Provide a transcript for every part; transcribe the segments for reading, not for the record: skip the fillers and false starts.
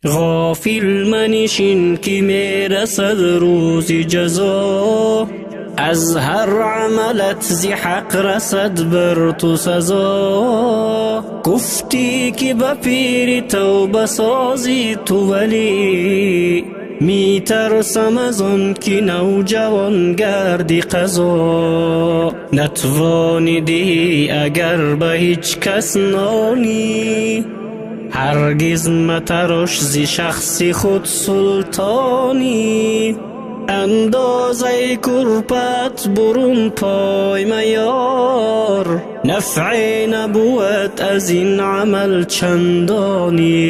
غافل منشین که میرسد روز جزا، از هر عملت زی حق رسد بر تو سزا. گفتی که با پیر توبه سازی تو، ولی می ترسم از آن که نوجوان گردی قضا. نتوانیدی اگر به هیچ کس نانی، هرگز مترش زی شخص خود سلطانی. اندازه کرپت برون پای میار، نفع نبود از این عمل چندانی.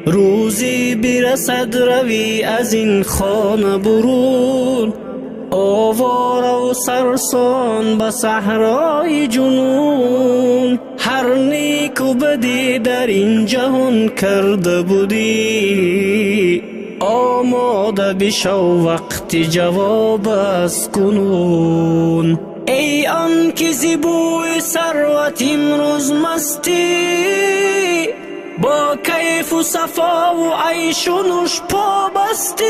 روزی برسد روی از این خانه برون، آواره و سرسان به صحرای جنون. هر نیک و بدی در این جهان کرده بودی، آماده بشو وقت جواب از کنون. ای آن که زی بوی ثروت امروز مستی، با کیف و صفا و عیش و نوش پا بستی.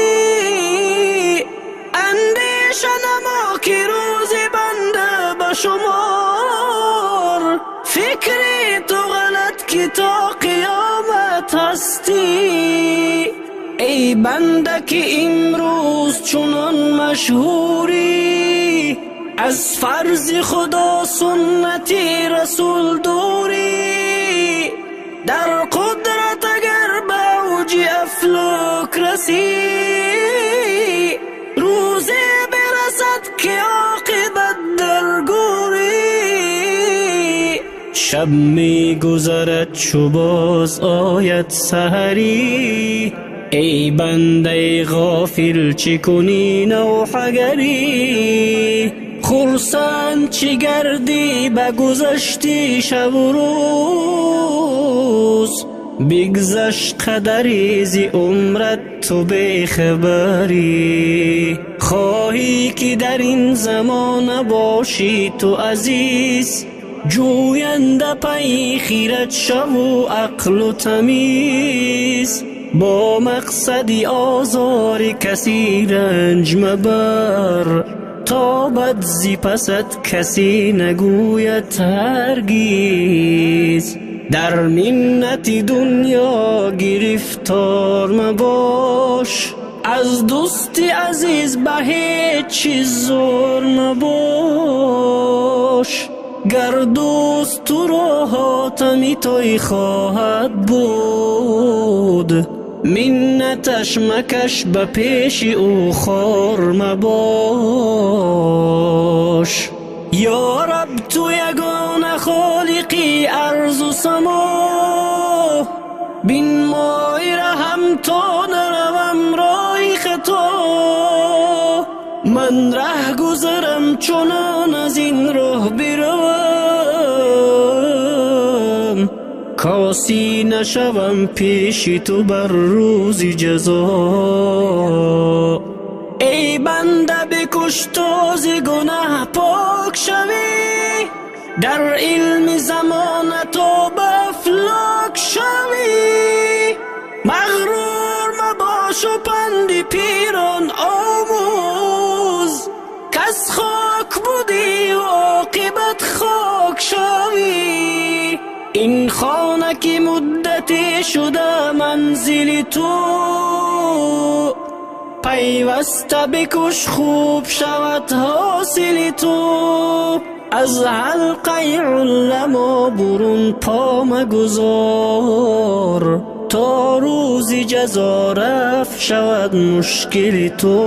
اندیشه نما که روز بنده به شمار، فکری تو غلط که تا قیامت هستی. ای بنده که امروز چنان مشهوری، از فرض خدا سنت رسول دوری. در قدرت اگر به اوج افلاک رسی، روزی برسد که عاقبت در گوری. شب می گذرد چو باز آید سحری، ای بنده غافل چی کنی نوحگری. خرسند چی گردی به گذشتی شب و روز، بگذشت قدری زی عمرت تو بخبری. خواهی که در این زمان باشی تو عزیز، جوینده پی خیرت شو و عقل و تمیز. با مقصدی آزار کسی رنج مبر، تا بد زی پست کسی نگوید هرگیز. در منت دنیا گرفتار مباش، از دوست عزیز به هیچ چیز زور مباش. گر دوست تو را حاتمی توی خواهد بود، منتش مکش به پیش او خار مباش. یا رب تو یگانه خالقی ارض و سما، بین مای رحم تا نروم رای خطا. من ره گذرم چنان از این راه بروم، کاسی نشوم پیش تو بر روز جزا. ای بنده بکش تا ز گناه پاک شوی، در علم زمانه تا به افلاک شوی. مغرور مباش و پند پیران آموز، کس خاک بودی و عاقبت خاک شوی. این خانه که مدتی شده منزل تو، پیوسته بکش خوب شود حاصل تو. از حلقه علما برون پا مگذار، تا روز جزا رفع شود مشکل تو.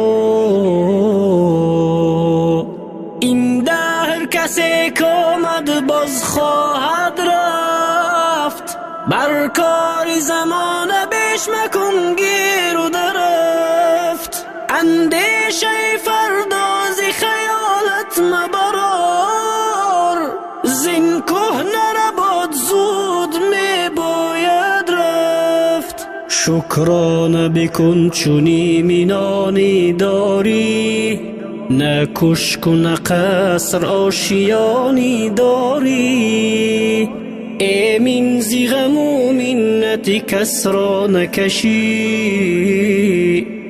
این دهر کسی که آمد باز خواهد رفت، بر کار زمانه بیش مکن گیر و درفت. اندیشه فرداز خیالت مبرار، زین کهنه نباد زود می باید رفت. شکرانه بکن چون ایمنانی داری، نه کشک و نه قصر آشیانی داری. ای من زیغم و منت کس را نکشی،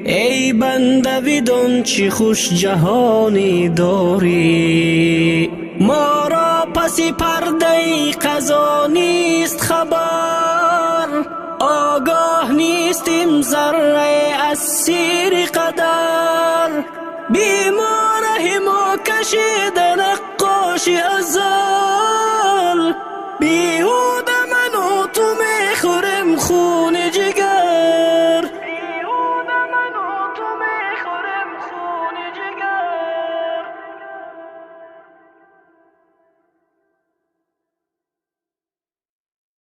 ای بنده بدان چی خوش جهانی داری. ما را پس پرده قضا نیست خبر، آگاه نیستیم ذره از سیر قدر. بیماره ما کشیده نقاش ازل، بی